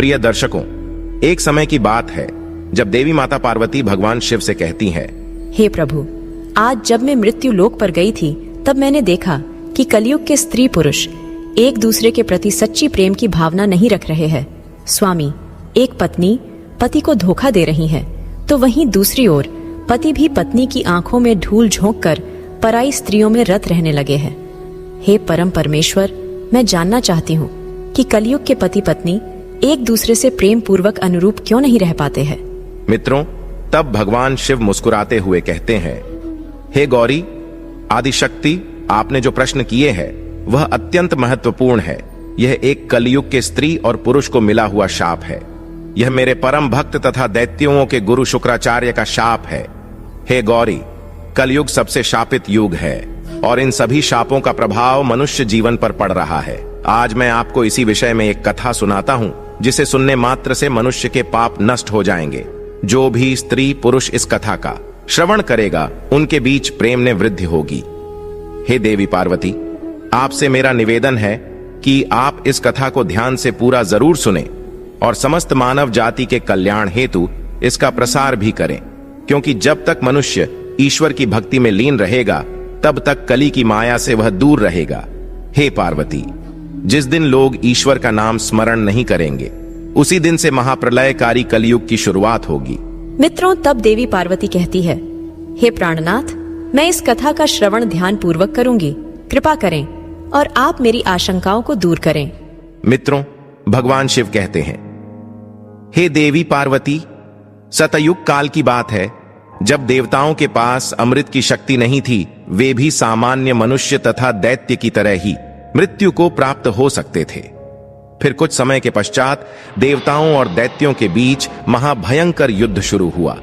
प्रिय दर्शकों, एक समय की बात है जब देवी माता पार्वती भगवान शिव से कहती हैं, हे प्रभु, आज जब मैं मृत्यु लोक पर गई थी तब मैंने देखा कि कलयुग के स्त्री पुरुष एक दूसरे के प्रति सच्ची प्रेम की भावना नहीं रख रहे हैं। स्वामी, एक पत्नी पति को धोखा दे रही है, तो वहीं दूसरी ओर पति भी पत्नी की आंखों में धूल झोंक कर पराई स्त्रियों में रत रहने लगे हैं। हे परम परमेश्वर, मैं जानना चाहती हूँ कि कलयुग के पति पत्नी एक दूसरे से प्रेम पूर्वक अनुरूप क्यों नहीं रह पाते हैं। मित्रों, तब भगवान शिव मुस्कुराते हुए कहते हैं, हे गौरी, आदिशक्ति, आपने जो प्रश्न किए हैं वह अत्यंत महत्वपूर्ण है। यह एक कलयुग के स्त्री और पुरुष को मिला हुआ शाप है। यह मेरे परम भक्त तथा दैत्यों के गुरु शुक्राचार्य का शाप है। हे गौरी, कलयुग सबसे शापित युग है और इन सभी शापों का प्रभाव मनुष्य जीवन पर पड़ रहा है। आज मैं आपको इसी विषय में एक कथा सुनाता हूं, जिसे सुनने मात्र से मनुष्य के पाप नष्ट हो जाएंगे। जो भी स्त्री पुरुष इस कथा का श्रवण करेगा, उनके बीच प्रेम में वृद्धि होगी। हे देवी पार्वती, आपसे मेरा निवेदन है कि आप इस कथा को ध्यान से पूरा जरूर सुने और समस्त मानव जाति के कल्याण हेतु इसका प्रसार भी करें, क्योंकि जब तक मनुष्य ईश्वर की भक्ति में लीन रहेगा तब तक कली की माया से वह दूर रहेगा। हे पार्वती, जिस दिन लोग ईश्वर का नाम स्मरण नहीं करेंगे, उसी दिन से महाप्रलयकारी कलयुग की शुरुआत होगी। मित्रों, तब देवी पार्वती कहती है, हे प्राणनाथ, मैं इस कथा का श्रवण ध्यान पूर्वक करूंगी। कृपा करें और आप मेरी आशंकाओं को दूर करें। मित्रों, भगवान शिव कहते हैं, हे देवी पार्वती, सतयुग काल की बात है जब देवताओं के पास अमृत की शक्ति नहीं थी। वे भी सामान्य मनुष्य तथा दैत्य की तरह ही मृत्यु को प्राप्त हो सकते थे। फिर कुछ समय के पश्चात देवताओं और दैत्यों के बीच महाभयंकर युद्ध शुरू हुआ,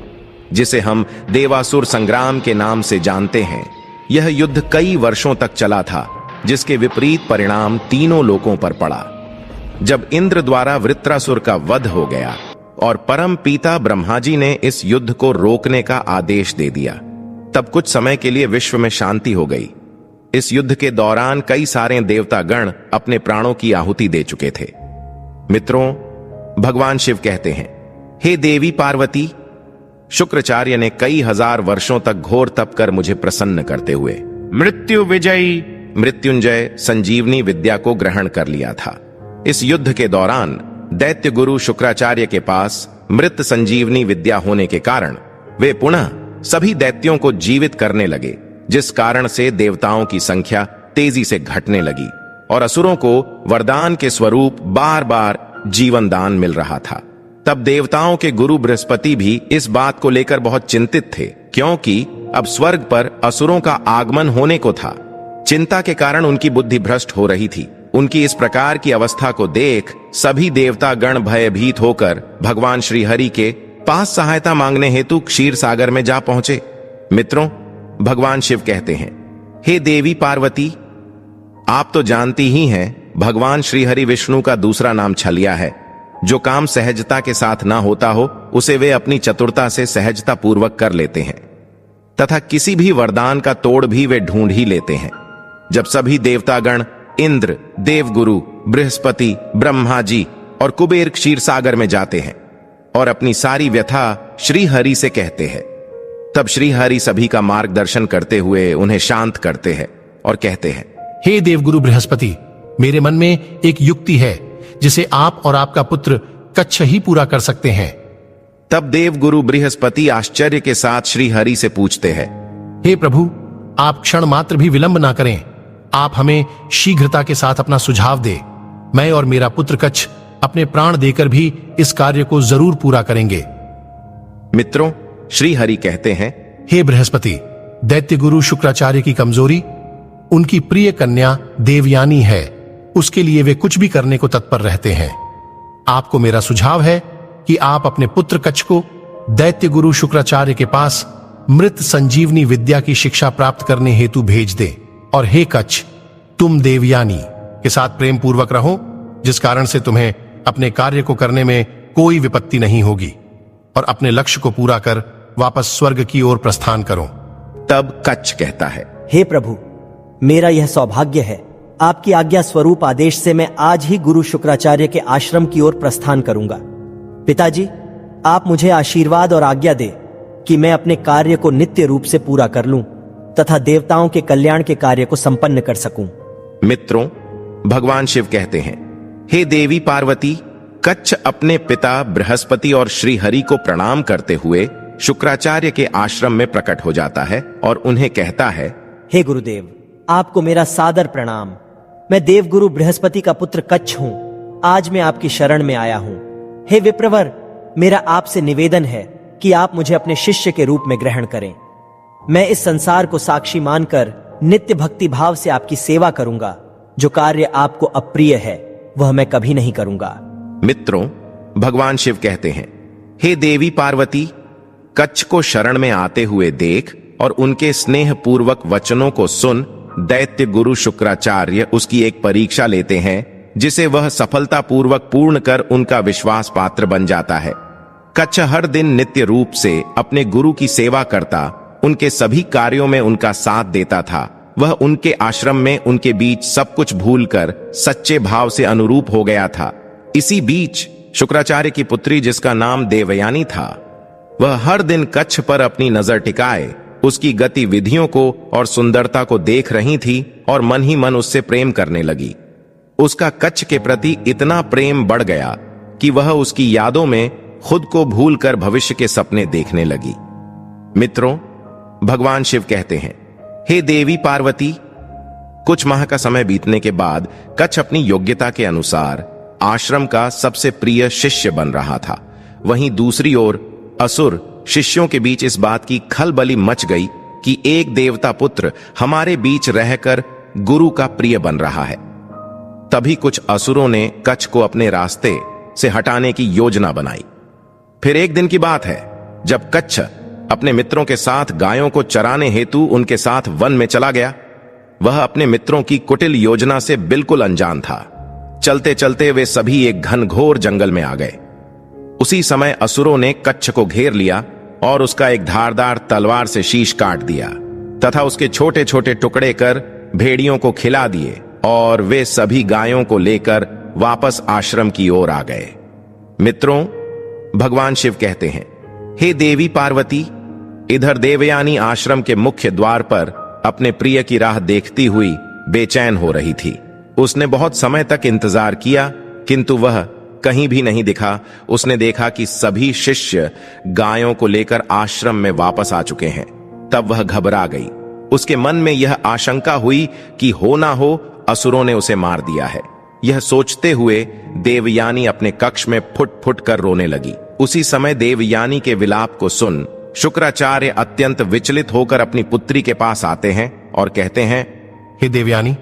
जिसे हम देवासुर संग्राम के नाम से जानते हैं। यह युद्ध कई वर्षों तक चला था, जिसके विपरीत परिणाम तीनों लोकों पर पड़ा। जब इंद्र द्वारा वृत्रासुर का वध हो गया और परम पिता ब्रह्मा जी ने इस युद्ध को रोकने का आदेश दे दिया, तब कुछ समय के लिए विश्व में शांति हो गई। इस युद्ध के दौरान कई सारे देवता गण अपने प्राणों की आहुति दे चुके थे। मित्रों, भगवान शिव कहते हैं, हे देवी पार्वती, शुक्राचार्य ने कई हजार वर्षों तक घोर तप कर मुझे प्रसन्न करते हुए मृत्यु विजयी मृत्युंजय संजीवनी विद्या को ग्रहण कर लिया था। इस युद्ध के दौरान दैत्य गुरु शुक्राचार्य के पास मृत संजीवनी विद्या होने के कारण वे पुनः सभी दैत्यों को जीवित करने लगे, जिस कारण से देवताओं की संख्या तेजी से घटने लगी और असुरों को वरदान के स्वरूप बार बार जीवन दान मिल रहा था। तब देवताओं के गुरु बृहस्पति भी इस बात को लेकर बहुत चिंतित थे, क्योंकि अब स्वर्ग पर असुरों का आगमन होने को था। चिंता के कारण उनकी बुद्धि भ्रष्ट हो रही थी। उनकी इस प्रकार की अवस्था को देख सभी देवता गण भयभीत होकर भगवान श्री हरि के पास सहायता मांगने हेतु क्षीर सागर में जा पहुंचे। मित्रों, भगवान शिव कहते हैं, हे देवी पार्वती, आप तो जानती ही हैं, भगवान श्री हरि विष्णु का दूसरा नाम छलिया है। जो काम सहजता के साथ ना होता हो, उसे वे अपनी चतुरता से सहजता पूर्वक कर लेते हैं तथा किसी भी वरदान का तोड़ भी वे ढूंढ ही लेते हैं। जब सभी देवतागण इंद्र, देवगुरु, बृहस्पति, ब्रह्मा जी और कुबेर क्षीर सागर में जाते हैं और अपनी सारी व्यथा श्री हरि से कहते हैं, तब श्री हरि सभी का मार्गदर्शन करते हुए उन्हें शांत करते हैं और कहते हैं, हे देवगुरु बृहस्पति, मेरे मन में एक युक्ति है जिसे आप और आपका पुत्र कच्छ ही पूरा कर सकते हैं। तब देवगुरु बृहस्पति आश्चर्य के साथ श्री हरि से पूछते हैं, हे प्रभु, आप क्षण मात्र भी विलंब ना करें। आप हमें शीघ्रता के साथ अपना सुझाव दे। मैं और मेरा पुत्र कच्छ अपने प्राण देकर भी इस कार्य को जरूर पूरा करेंगे। मित्रों, श्री हरि कहते हैं, हे बृहस्पति, दैत्य गुरु शुक्राचार्य की कमजोरी उनकी प्रिय कन्या देवयानी है। उसके लिए वे कुछ भी करने को तत्पर रहते हैं। आपको मेरा सुझाव है कि आप अपने पुत्र कच्छ को दैत्य गुरु शुक्राचार्य के पास मृत संजीवनी विद्या की शिक्षा प्राप्त करने हेतु भेज दें। और हे कच्छ, तुम देवयानी के साथ प्रेम पूर्वक रहो, जिस कारण से तुम्हें अपने कार्य को करने में कोई विपत्ति नहीं होगी और अपने लक्ष्य को पूरा कर वापस स्वर्ग की ओर प्रस्थान करो। तब कच्छ कहता है, हे प्रभु, मेरा यह सौभाग्य है आपकी आज्ञा स्वरूप आदेश से मैं आज ही गुरु शुक्राचार्य के आश्रम की ओर प्रस्थान करूंगा। पिताजी, आप मुझे आशीर्वाद और आज्ञा दे कि मैं अपने कार्य को नित्य रूप से पूरा कर लूं तथा देवताओं के कल्याण के कार्य को संपन्न कर सकूं। मित्रों, भगवान शिव कहते हैं, हे देवी पार्वती, कच्छ अपने पिता बृहस्पति और श्री हरि को प्रणाम करते हुए शुक्राचार्य के आश्रम में प्रकट हो जाता है और उन्हें कहता है, हे गुरुदेव, आपको मेरा सादर प्रणाम। मैं देवगुरु बृहस्पति का पुत्र कच्छ हूं। आज मैं आपकी शरण में आया हूं। हे विप्रवर, मेरा आपसे निवेदन है कि आप मुझे अपने शिष्य के रूप में ग्रहण करें। मैं इस संसार को साक्षी मानकर नित्य भक्ति भाव से आपकी सेवा करूंगा। जो कार्य आपको अप्रिय है वह मैं कभी नहीं करूंगा। मित्रों, भगवान शिव कहते हैं, हे देवी पार्वती, कच्छ को शरण में आते हुए देख और उनके स्नेह पूर्वक वचनों को सुन दैत्य गुरु शुक्राचार्य उसकी एक परीक्षा लेते हैं, जिसे वह सफलता पूर्वक पूर्ण कर उनका विश्वास पात्र बन जाता है। कच्छ हर दिन नित्य रूप से अपने गुरु की सेवा करता, उनके सभी कार्यों में उनका साथ देता था। वह उनके आश्रम में उनके बीच सब कुछ भूलकर सच्चे भाव से अनुरूप हो गया था। इसी बीच शुक्राचार्य की पुत्री, जिसका नाम देवयानी था, वह हर दिन कच्छ पर अपनी नजर टिकाए उसकी गतिविधियों को और सुंदरता को देख रही थी और मन ही मन उससे प्रेम करने लगी। उसका कच्छ के प्रति इतना प्रेम बढ़ गया कि वह उसकी यादों में खुद को भूलकर भविष्य के सपने देखने लगी। मित्रों, भगवान शिव कहते हैं, हे देवी पार्वती, कुछ माह का समय बीतने के बाद कच्छ अपनी योग्यता के अनुसार आश्रम का सबसे प्रिय शिष्य बन रहा था। वहीं दूसरी ओर असुर शिष्यों के बीच इस बात की खलबली मच गई कि एक देवता पुत्र हमारे बीच रहकर गुरु का प्रिय बन रहा है। तभी कुछ असुरों ने कच्छ को अपने रास्ते से हटाने की योजना बनाई। फिर एक दिन की बात है, जब कच्छ अपने मित्रों के साथ गायों को चराने हेतु उनके साथ वन में चला गया। वह अपने मित्रों की कुटिल योजना से बिल्कुल अनजान था। चलते चलते वे सभी एक घनघोर जंगल में आ गए। उसी समय असुरों ने कच्छ को घेर लिया और उसका एक धारदार तलवार से शीश काट दिया तथा उसके छोटे छोटे टुकड़े कर भेड़ियों को खिला दिए और वे सभी गायों को लेकर वापस आश्रम की ओर आ गए। मित्रों, भगवान शिव कहते हैं, हे देवी पार्वती, इधर देवयानी आश्रम के मुख्य द्वार पर अपने प्रिय की राह देखती हुई बेचैन हो रही थी। उसने बहुत समय तक इंतजार किया, किंतु वह कहीं भी नहीं दिखा। उसने देखा कि सभी शिष्य गायों को लेकर आश्रम में वापस आ चुके हैं। तब वह घबरा गई। उसके मन में यह आशंका हुई कि हो ना हो असुरों ने उसे मार दिया है। यह सोचते हुए देवयानी अपने कक्ष में फुट फुट कर रोने लगी। उसी समय देवयानी के विलाप को सुन शुक्राचार्य अत्यंत विचलित होकर अपनी पुत्री के पास आते हैं और कहते हैं, हे देवयानी,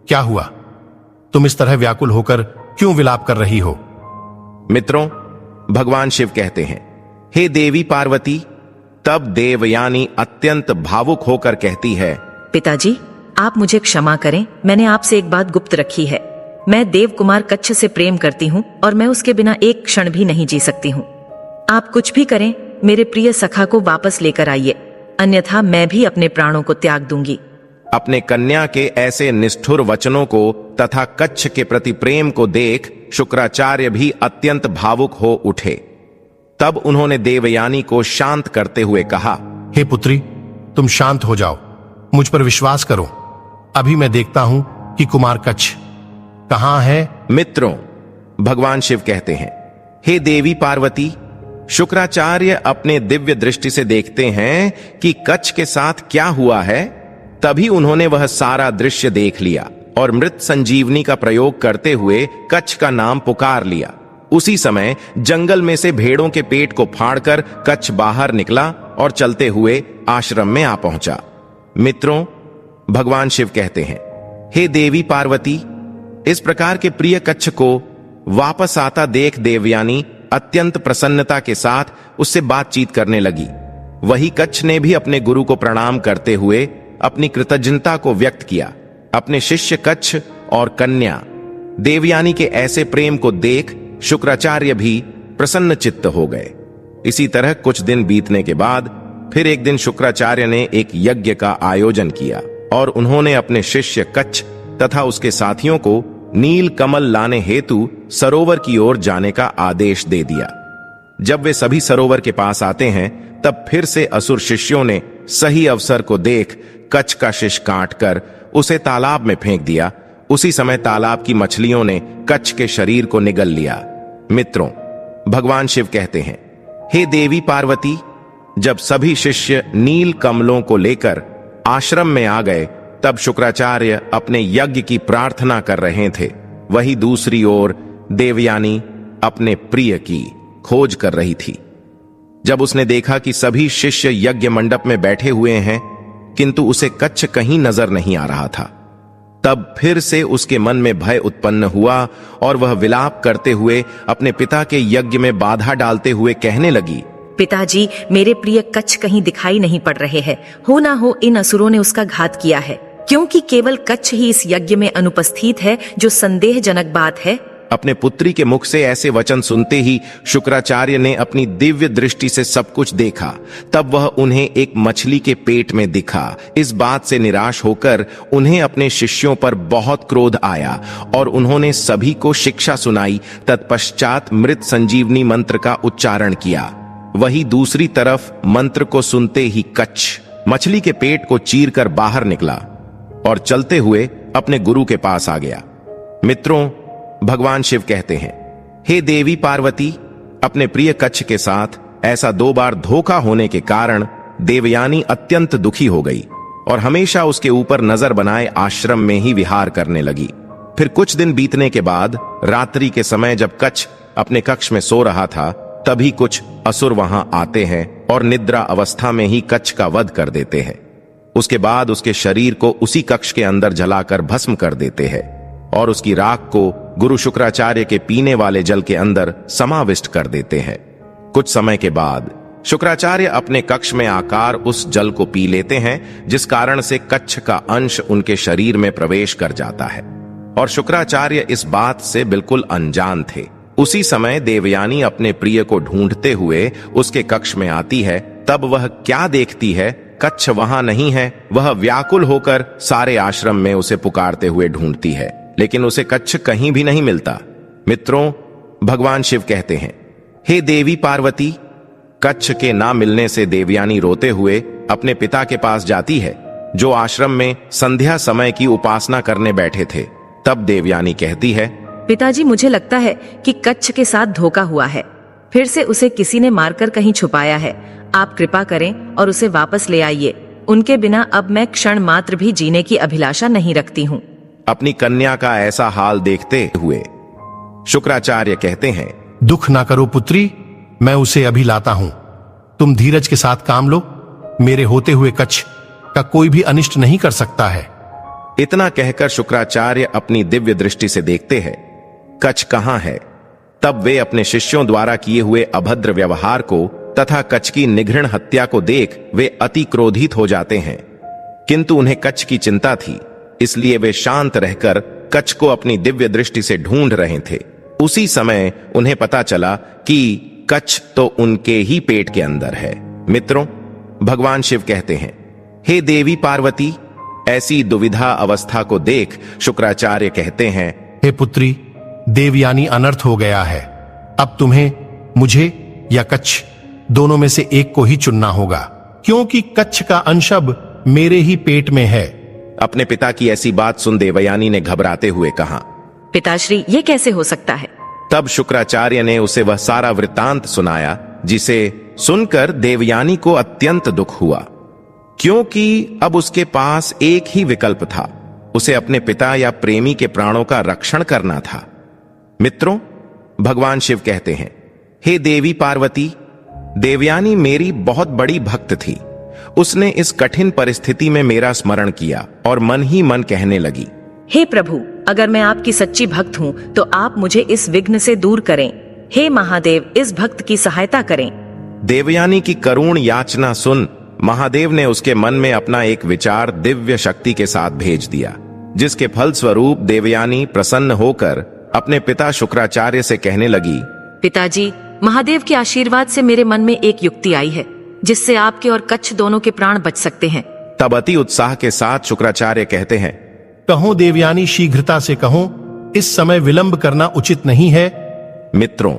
क्या हुआ? तुम इस तरह व्याकुल होकर क्यों विलाप कर रही हो? मित्रों, भगवान शिव कहते हैं, हे देवी पार्वती, तब देवयानी अत्यंत भावुक होकर कहती है, पिताजी, आप मुझे क्षमा करें। मैंने आपसे एक बात गुप्त रखी है। मैं देव कुमार कच्छ से प्रेम करती हूँ और मैं उसके बिना एक क्षण भी नहीं जी सकती हूँ। आप कुछ भी करें, मेरे प्रिय सखा को वापस लेकर आइए, अन्यथा मैं भी अपने प्राणों को त्याग दूंगी। अपने कन्या के ऐसे निष्ठुर वचनों को तथा कच्छ के प्रति प्रेम को देख शुक्राचार्य भी अत्यंत भावुक हो उठे। तब उन्होंने देवयानी को शांत करते हुए कहा, हे पुत्री, तुम शांत हो जाओ, मुझ पर विश्वास करो। अभी मैं देखता हूं कि कुमार कच्छ कहां है। मित्रों, भगवान शिव कहते हैं, हे देवी पार्वती, शुक्राचार्य अपने दिव्य दृष्टि से देखते हैं कि कच्छ के साथ क्या हुआ है। तभी उन्होंने वह सारा दृश्य देख लिया और मृत संजीवनी का प्रयोग करते हुए कच्छ का नाम पुकार लिया। उसी समय जंगल में से भेड़ों के पेट को फाड़कर कच्छ बाहर निकला और चलते हुए आश्रम में आ पहुंचा। मित्रों, भगवान शिव कहते हैं, हे देवी पार्वती, इस प्रकार के प्रिय कच्छ को वापस आता देख देवयानी अत्यंत प्रसन्नता के साथ उससे बातचीत करने लगी। वही कच्छ ने भी अपने गुरु को प्रणाम करते हुए अपनी कृतज्ञता को व्यक्त किया। अपने शिष्य कच्छ और कन्या देवयानी के ऐसे प्रेम को देख शुक्राचार्य भी प्रसन्न चित्त हो गए। इसी तरह कुछ दिन बीतने के बाद फिर एक दिन शुक्राचार्य ने एक यज्ञ का आयोजन किया और उन्होंने अपने शिष्य कच्छ तथा उसके साथियों को नील कमल लाने हेतु सरोवर की ओर जाने का आदेश दे दिया। जब वे सभी सरोवर के पास आते हैं, तब फिर से असुर शिष्यों ने सही अवसर को देख कच्छ का शिश काटकर उसे तालाब में फेंक दिया। उसी समय तालाब की मछलियों ने कच्छ के शरीर को निगल लिया। मित्रों, भगवान शिव कहते हैं, हे देवी पार्वती, जब सभी शिष्य नील कमलों को लेकर आश्रम में आ गए, तब शुक्राचार्य अपने यज्ञ की प्रार्थना कर रहे थे। वही दूसरी ओर देवयानी अपने प्रिय की खोज कर रही थी। जब उसने देखा कि सभी शिष्य यज्ञ मंडप में बैठे हुए हैं, किंतु उसे कच्छ कहीं नजर नहीं आ रहा था, तब फिर से उसके मन में भय उत्पन्न हुआ और वह विलाप करते हुए अपने पिता के यज्ञ में बाधा डालते हुए कहने लगी, पिताजी, मेरे प्रिय कच्छ कहीं दिखाई नहीं पड़ रहे हैं। हो ना हो इन असुरों ने उसका घात किया है, क्योंकि केवल कच्छ ही इस यज्ञ में अनुपस्थित है, जो संदेहजनक बात है। अपने पुत्री के मुख से ऐसे वचन सुनते ही शुक्राचार्य ने अपनी दिव्य दृष्टि से सब कुछ देखा। तब वह उन्हें एक मछली के पेट में दिखा। इस बात से निराश होकर उन्हें अपने शिष्यों पर बहुत क्रोध आया और उन्होंने सभी को शिक्षा सुनाई। तत्पश्चात मृत संजीवनी मंत्र का उच्चारण किया। वही दूसरी तरफ मंत्र को सुनते ही कच्छ मछली के पेट को चीरकर बाहर निकला और चलते हुए अपने गुरु के पास आ गया। मित्रों, भगवान शिव कहते हैं, हे देवी पार्वती, अपने प्रिय कच्छ के साथ ऐसा 2 बार धोखा होने के कारण देवयानी अत्यंत दुखी हो गई और हमेशा उसके ऊपर नजर बनाए आश्रम में ही विहार करने लगी। फिर कुछ दिन बीतने के बाद रात्रि के समय जब कच्छ अपने कक्ष में सो रहा था, तभी कुछ असुर वहां आते हैं और निद्रा अवस्था में ही कच्छ का वध कर देते हैं। उसके बाद उसके शरीर को उसी कक्ष के अंदर जलाकर भस्म कर देते हैं और उसकी राख को गुरु शुक्राचार्य के पीने वाले जल के अंदर समाविष्ट कर देते हैं। कुछ समय के बाद शुक्राचार्य अपने कक्ष में आकर उस जल को पी लेते हैं, जिस कारण से कच्छ का अंश उनके शरीर में प्रवेश कर जाता है और शुक्राचार्य इस बात से बिल्कुल अनजान थे। उसी समय देवयानी अपने प्रिय को ढूंढते हुए उसके कक्ष में आती है। तब वह क्या देखती है, कच्छ वहां नहीं है। वह व्याकुल होकर सारे आश्रम में उसे पुकारते हुए ढूंढती है, लेकिन उसे कच्छ कहीं भी नहीं मिलता। मित्रों, भगवान शिव कहते हैं, हे देवी पार्वती, कच्छ के ना मिलने से देवयानी रोते हुए अपने पिता के पास जाती है, जो आश्रम में संध्या समय की उपासना करने बैठे थे। तब देवयानी कहती है, पिताजी, मुझे लगता है कि कच्छ के साथ धोखा हुआ है। फिर से उसे किसी ने मारकर कहीं छुपाया है। आप कृपा करें और उसे वापस ले आइए। उनके बिना अब मैं क्षण मात्र भी जीने की अभिलाषा नहीं रखती हूँ। अपनी कन्या का ऐसा हाल देखते हुए शुक्राचार्य कहते हैं, दुख ना करो पुत्री, मैं उसे अभी लाता हूं। तुम धीरज के साथ काम लो। मेरे होते हुए कच्छ का कोई भी अनिष्ट नहीं कर सकता है। इतना कहकर शुक्राचार्य अपनी दिव्य दृष्टि से देखते हैं कच्छ कहां है। तब वे अपने शिष्यों द्वारा किए हुए अभद्र व्यवहार को तथा कच्छ की निघृण हत्या को देख वे अति क्रोधित हो जाते हैं, किंतु उन्हें कच्छ की चिंता थी, इसलिए वे शांत रहकर कच्छ को अपनी दिव्य दृष्टि से ढूंढ रहे थे। उसी समय उन्हें पता चला कि कच्छ तो उनके ही पेट के अंदर है। मित्रों, भगवान शिव कहते हैं, हे देवी पार्वती, ऐसी दुविधा अवस्था को देख शुक्राचार्य कहते हैं, हे पुत्री, देवयानी अनर्थ हो गया है। अब तुम्हें मुझे या कच्छ दोनों में से एक को ही चुनना होगा, क्योंकि कच्छ का अंश अब मेरे ही पेट में है। अपने पिता की ऐसी बात सुन देवयानी ने घबराते हुए कहा, पिताश्री, ये कैसे हो सकता है? तब शुक्राचार्य ने उसे वह सारा वृत्तांत सुनाया, जिसे सुनकर देवयानी को अत्यंत दुख हुआ, क्योंकि अब उसके पास एक ही विकल्प था, उसे अपने पिता या प्रेमी के प्राणों का रक्षण करना था। मित्रों, भगवान शिव कहते हैं, हे देवी पार्वती, देवयानी मेरी बहुत बड़ी भक्त थी। उसने इस कठिन परिस्थिति में मेरा स्मरण किया और मन ही मन कहने लगी, हे प्रभु, अगर मैं आपकी सच्ची भक्त हूँ तो आप मुझे इस विघ्न से दूर करें। हे महादेव, इस भक्त की सहायता करें। देवयानी की करुण याचना सुन महादेव ने उसके मन में अपना एक विचार दिव्य शक्ति के साथ भेज दिया, जिसके फलस्वरूप देवयानी प्रसन्न होकर अपने पिता शुक्राचार्य से कहने लगी, पिताजी, महादेव के आशीर्वाद से मेरे मन में एक युक्ति आई है, जिससे आपके और कच्छ दोनों के प्राण बच सकते हैं। तब अति उत्साह के साथ शुक्राचार्य कहते हैं, कहो देवयानी, शीघ्रता से कहो, इस समय विलंब करना उचित नहीं है। मित्रों,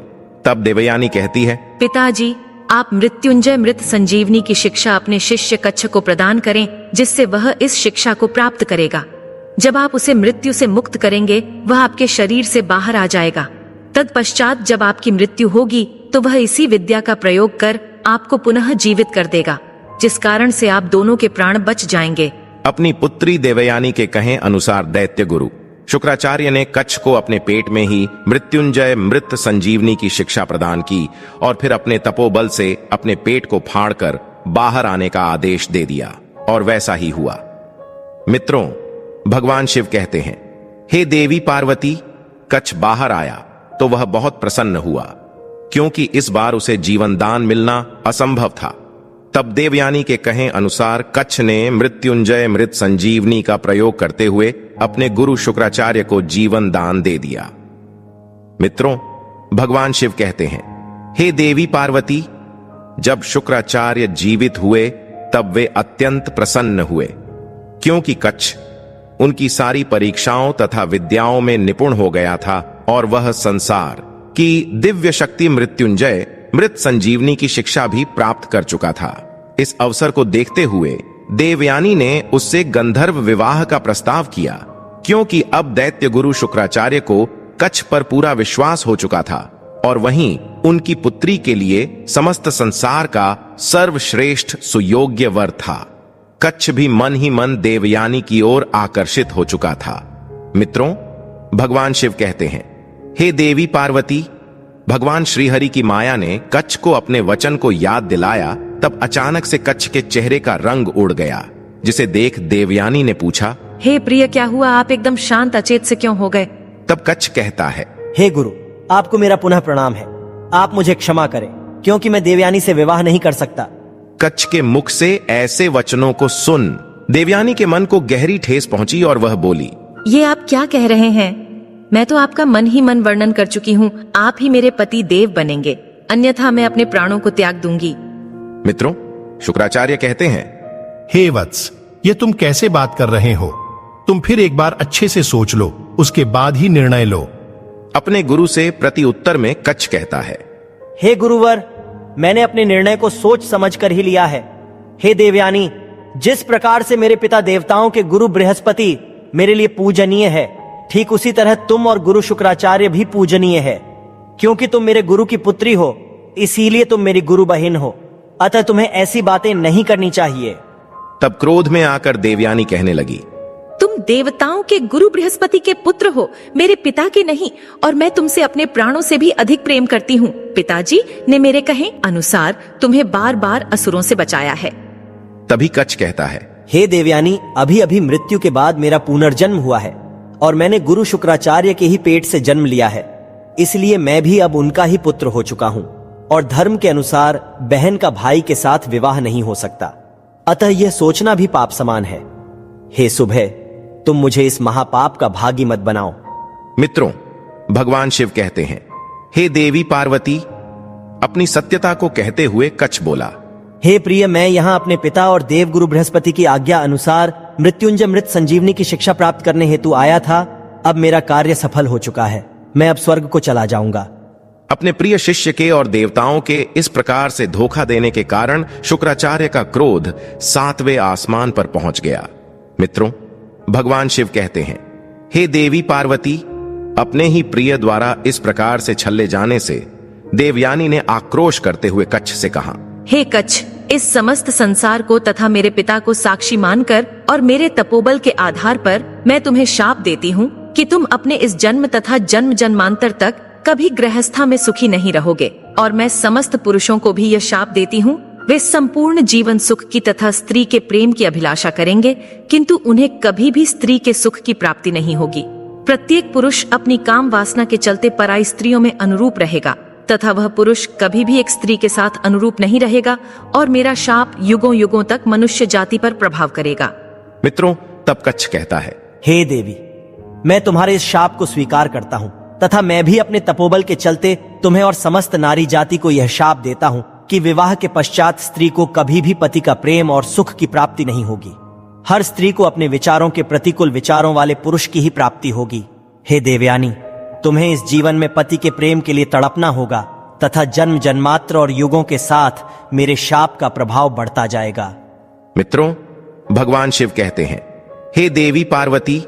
तब देवयानी कहती है, पिताजी, आप मृत्युंजय मृत संजीवनी की शिक्षा अपने शिष्य कच्छ को प्रदान करें, जिससे वह इस शिक्षा को प्राप्त करेगा। जब आप उसे मृत्यु से मुक्त करेंगे, वह आपके शरीर से बाहर आ जाएगा। तत्पश्चात जब आपकी मृत्यु होगी, तो वह इसी विद्या का प्रयोग कर आपको पुनः जीवित कर देगा, जिस कारण से आप दोनों के प्राण बच जाएंगे। अपनी पुत्री देवयानी के कहे अनुसार दैत्य गुरु शुक्राचार्य ने कच्छ को अपने पेट में ही मृत्युंजय मृत संजीवनी की शिक्षा प्रदान की और फिर अपने तपोबल से अपने पेट को फाड़कर बाहर आने का आदेश दे दिया, और वैसा ही हुआ। मित्रों, भगवान शिव कहते हैं, हे देवी पार्वती, कच्छ बाहर आया तो वह बहुत प्रसन्न हुआ, क्योंकि इस बार उसे जीवन दान मिलना असंभव था। तब देवयानी के कहे अनुसार कच्छ ने मृत्युंजय मृत संजीवनी का प्रयोग करते हुए अपने गुरु शुक्राचार्य को जीवन दान दे दिया। मित्रों, भगवान शिव कहते हैं, हे देवी पार्वती, जब शुक्राचार्य जीवित हुए तब वे अत्यंत प्रसन्न हुए, क्योंकि कच्छ उनकी सारी परीक्षाओं तथा विद्याओं में निपुण हो गया था और वह संसार की दिव्य शक्ति मृत्युंजय मृत संजीवनी की शिक्षा भी प्राप्त कर चुका था। इस अवसर को देखते हुए देवयानी ने उससे गंधर्व विवाह का प्रस्ताव किया, क्योंकि अब दैत्य गुरु शुक्राचार्य को कच्छ पर पूरा विश्वास हो चुका था और वहीं उनकी पुत्री के लिए समस्त संसार का सर्वश्रेष्ठ सुयोग्य वर था। कच्छ भी मन ही मन देवयानी की ओर आकर्षित हो चुका था। मित्रों, भगवान शिव कहते हैं, हे देवी पार्वती, भगवान श्रीहरि की माया ने कच्छ को अपने वचन को याद दिलाया, तब अचानक से कच्छ के चेहरे का रंग उड़ गया, जिसे देख देवयानी ने पूछा, हे प्रिय, क्या हुआ? आप एकदम शांत अचेत से क्यों हो गए? तब कच्छ कहता है, हे गुरु, आपको मेरा पुनः प्रणाम है। आप मुझे क्षमा करें, क्योंकि मैं देवयानी से विवाह नहीं कर सकता। कच्छ के मुख से ऐसे वचनों को सुन देवयानी के मन को गहरी ठेस पहुंची और वह बोली, ये आप क्या कह रहे हैं? मैं तो आपका मन ही मन वर्णन कर चुकी हूँ। आप ही मेरे पति देव बनेंगे, अन्यथा मैं अपने प्राणों को त्याग दूंगी। मित्रों, शुक्राचार्य कहते हैं, हे वत्स, ये तुम कैसे बात कर रहे हो? तुम फिर एक बार अच्छे से सोच लो, उसके बाद ही निर्णय लो। अपने गुरु से प्रति उत्तर में कच्छ कहता है, हे गुरुवर, मैंने अपने निर्णय को सोच समझ कर ही लिया है। हे देवयानी, जिस प्रकार से मेरे पिता देवताओं के गुरु बृहस्पति मेरे लिए पूजनीय है, ठीक उसी तरह तुम और गुरु शुक्राचार्य भी पूजनीय है। क्योंकि तुम मेरे गुरु की पुत्री हो, इसीलिए तुम मेरी गुरु बहन हो, अतः तुम्हें ऐसी बातें नहीं करनी चाहिए। तब क्रोध में आकर देवयानी कहने लगी, तुम देवताओं के गुरु बृहस्पति के पुत्र हो, मेरे पिता के नहीं, और मैं तुमसे अपने प्राणों से भी अधिक प्रेम करती हूँ। पिताजी ने मेरे कहे अनुसार तुम्हें बार बार असुरों से बचाया है। तभी कच्छ कहता है, हे देवयानी, अभी अभी मृत्यु के बाद मेरा पुनर्जन्म हुआ है और मैंने गुरु शुक्राचार्य के ही पेट से जन्म लिया है, इसलिए मैं भी अब उनका ही पुत्र हो चुका हूँ और धर्म के अनुसार बहन का भाई के साथ विवाह नहीं हो सकता, अतः यह सोचना भी पाप समान है। हे सुबह, तुम मुझे इस महापाप का भागी मत बनाओ। मित्रों, भगवान शिव कहते हैं, हे देवी पार्वती, अपनी सत्यता को कहते हुए कच्छ बोला, हे प्रिय, मैं यहाँ अपने पिता और देव गुरु बृहस्पति की आज्ञा अनुसार मृत्युंजय मृत संजीवनी की शिक्षा प्राप्त करने हेतु आया था। अब मेरा कार्य सफल हो चुका है, मैं अब स्वर्ग को चला जाऊंगा। अपने प्रिय शिष्य के और देवताओं के इस प्रकार से धोखा देने के कारण शुक्राचार्य का क्रोध 7वें आसमान पर पहुंच गया। मित्रों, भगवान शिव कहते हैं, हे देवी पार्वती, अपने ही प्रिय द्वारा इस प्रकार से छल्ले जाने से देवयानी ने आक्रोश करते हुए कच्छ से कहा, हे कच्छ, इस समस्त संसार को तथा मेरे पिता को साक्षी मानकर और मेरे तपोबल के आधार पर मैं तुम्हें शाप देती हूँ कि तुम अपने इस जन्म तथा जन्म जन्मांतर तक कभी गृहस्था में सुखी नहीं रहोगे। और मैं समस्त पुरुषों को भी यह शाप देती हूँ, वे संपूर्ण जीवन सुख की तथा स्त्री के प्रेम की अभिलाषा करेंगे, किंतु उन्हें कभी भी स्त्री के सुख की प्राप्ति नहीं होगी। प्रत्येक पुरुष अपनी काम वासना के चलते पराई स्त्रियों में अनुरूप रहेगा तथा वह पुरुष कभी भी एक स्त्री के साथ अनुरूप नहीं रहेगा और मेरा शाप युगों युगों तक मनुष्य जाति पर प्रभाव करेगा। मित्रों, तब कच्छ कहता है, हे देवी, मैं तुम्हारे इस शाप को स्वीकार करता हूँ तथा मैं भी अपने तपोबल के चलते तुम्हें और समस्त नारी जाति को यह शाप देता हूँ कि विवाह के पश्चात स्त्री को कभी भी पति का प्रेम और सुख की प्राप्ति नहीं होगी। हर स्त्री को अपने विचारों के प्रतिकूल विचारों वाले पुरुष की ही प्राप्ति होगी। हे देवयानी, तुम्हें इस जीवन में पति के प्रेम के लिए तड़पना होगा तथा जन्म जन्मात्र और युगों के साथ मेरे शाप का प्रभाव बढ़ता जाएगा। मित्रों, भगवान शिव कहते हैं, हे देवी पार्वती,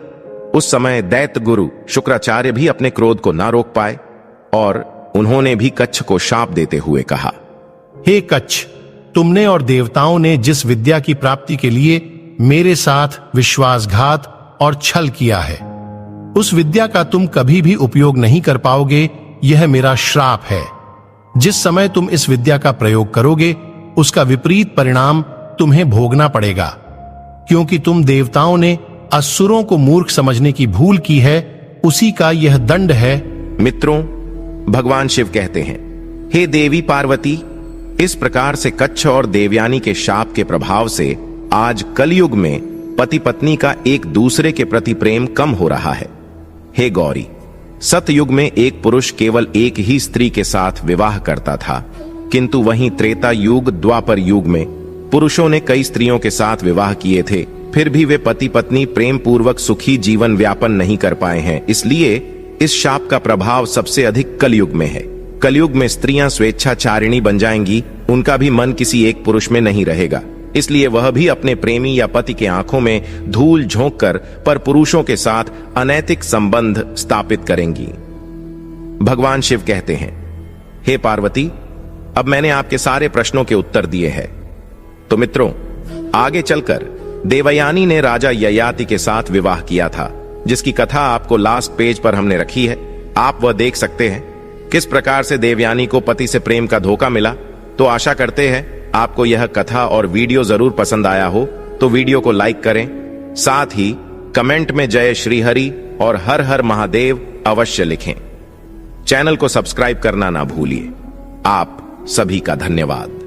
उस समय दैत्य गुरु शुक्राचार्य भी अपने क्रोध को ना रोक पाए और उन्होंने भी कच्छ को शाप देते हुए कहा, हे कच्छ, तुमने और देवताओं ने जिस विद्या की प्राप्ति के लिए मेरे साथ विश्वासघात और छल किया है, उस विद्या का तुम कभी भी उपयोग नहीं कर पाओगे। यह मेरा श्राप है। जिस समय तुम इस विद्या का प्रयोग करोगे, उसका विपरीत परिणाम तुम्हें भोगना पड़ेगा, क्योंकि तुम देवताओं ने असुरों को मूर्ख समझने की भूल की है, उसी का यह दंड है। मित्रों, भगवान शिव कहते हैं, हे देवी पार्वती, इस प्रकार से कच्छ और देवयानी के शाप के प्रभाव से आज कलयुग में पति पत्नी का एक दूसरे के प्रति प्रेम कम हो रहा है। हे गौरी, सतयुग में एक पुरुष केवल एक ही स्त्री के साथ विवाह करता था, किंतु वहीं त्रेता युग, द्वापर युग में पुरुषों ने कई स्त्रियों के साथ विवाह किए थे, फिर भी वे पति पत्नी प्रेम पूर्वक सुखी जीवन व्यापन नहीं कर पाए हैं। इसलिए इस शाप का प्रभाव सबसे अधिक कलयुग में है। कलयुग में स्त्रियां स्वेच्छाचारिणी बन जाएंगी, उनका भी मन किसी एक पुरुष में नहीं रहेगा, इसलिए वह भी अपने प्रेमी या पति के आंखों में धूल झोंक कर पर पुरुषों के साथ अनैतिक संबंध स्थापित करेंगी। भगवान शिव कहते हैं, हे पार्वती, अब मैंने आपके सारे प्रश्नों के उत्तर दिए हैं। तो मित्रों, आगे चलकर देवयानी ने राजा ययाति के साथ विवाह किया था, जिसकी कथा आपको लास्ट पेज पर हमने रखी है। आप वह देख सकते हैं किस प्रकार से देवयानी को पति से प्रेम का धोखा मिला। तो आशा करते हैं आपको यह कथा और वीडियो जरूर पसंद आया हो, तो वीडियो को लाइक करें, साथ ही कमेंट में जय श्री हरि और हर हर महादेव अवश्य लिखें। चैनल को सब्सक्राइब करना ना भूलिए। आप सभी का धन्यवाद।